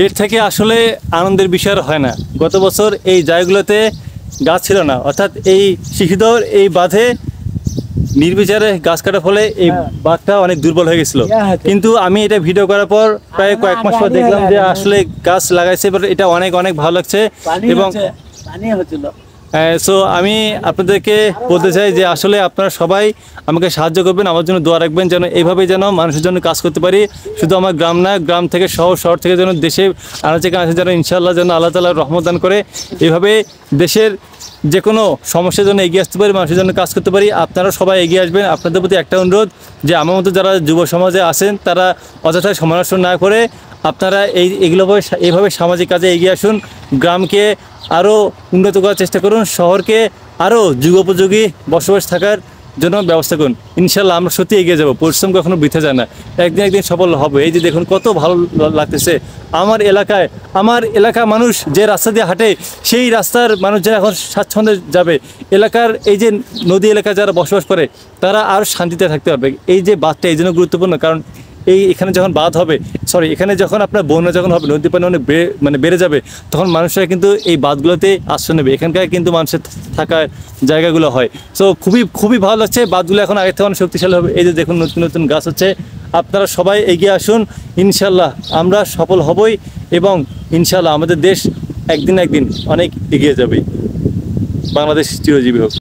এর থেকে আসলে আনন্দের বিষয় আর হয় না। গত বছর এই জায়গাগুলোতে গাছ ছিল না, অর্থাৎ এই শিশুদর এই বাঁধে নির্বিচারে গাছ কাটার ফলে এই বাঁধটা অনেক দুর্বল হয়ে গেছিল। কিন্তু আমি এটা ভিডিও করার পর প্রায় কয়েক মাস পর দেখলাম যে আসলে গাছ লাগাইছে, এবার এটা অনেক অনেক ভালো লাগছে। এবং সো আমি আপনাদেরকে বলতে চাই যে আসলে আপনারা সবাই আমাকে সাহায্য করবেন, আমার জন্য দোয়া রাখবেন, যেন এইভাবে যেন মানুষের জন্য কাজ করতে পারি। শুধু আমার গ্রাম না, গ্রাম থেকে শহর, শহর থেকে যেন দেশে আনাচে কানাচে যেন ইনশাআল্লাহ যেন আল্লাহ তাআলা রহমত দান করে, এইভাবে দেশের যে কোনো সমস্যার জন্য এগিয়ে আসতে পারি, মানুষের জন্য কাজ করতে পারি। আপনারা সবাই এগিয়ে আসবেন। আপনাদের প্রতি একটা অনুরোধ যে আমার মতো যারা যুব সমাজে আছেন তারা অযথায় সমালোচনা না করে আপনারা এইভাবে সামাজিক কাজে এগিয়ে আসুন। গ্রামকে আরও উন্নত করার চেষ্টা করুন, শহরকে আরও যুগোপযোগী বসবাস থাকার জন্য ব্যবস্থা করুন। ইনশাল্লাহ আমরা সত্যি এগিয়ে যাব, পরিশ্রম কখনো বৃথা যায় না, একদিন একদিন সফল হবে। এই যে দেখুন কত ভালো লাগতেছে আমার এলাকার মানুষ যে রাস্তা দিয়ে হাঁটে, সেই রাস্তার মানুষ যারা এখন স্বাচ্ছন্দ্যে যাবে, এলাকার এই যে নদী এলাকায় যারা বসবাস করে তারা আরও শান্তিতে থাকতে পারবে। এই যে বাঁধটা এই জন্য গুরুত্বপূর্ণ, কারণ এখানে যখন বাঁধ হবে, এখানে যখন আপনার বন্যা যখন হবে, নদী পানি অনেক বেড়ে যাবে, তখন মানুষরা কিন্তু এই বাঁধগুলোতে আশ্রয় নেবে। এখানকার কিন্তু মানুষের থাকার জায়গাগুলো হয়। সো খুবই ভালো লাগছে। বাঁধগুলো এখন আগের থেকে অনেক শক্তিশালী হবে। এই যে দেখুন নতুন নতুন গাছ হচ্ছে। আপনারা সবাই এগিয়ে আসুন, ইনশাল্লাহ আমরা সফল হবই এবং ইনশাল্লাহ আমাদের দেশ একদিন অনেক এগিয়ে যাবে। বাংলাদেশ চিরজীবী হোক।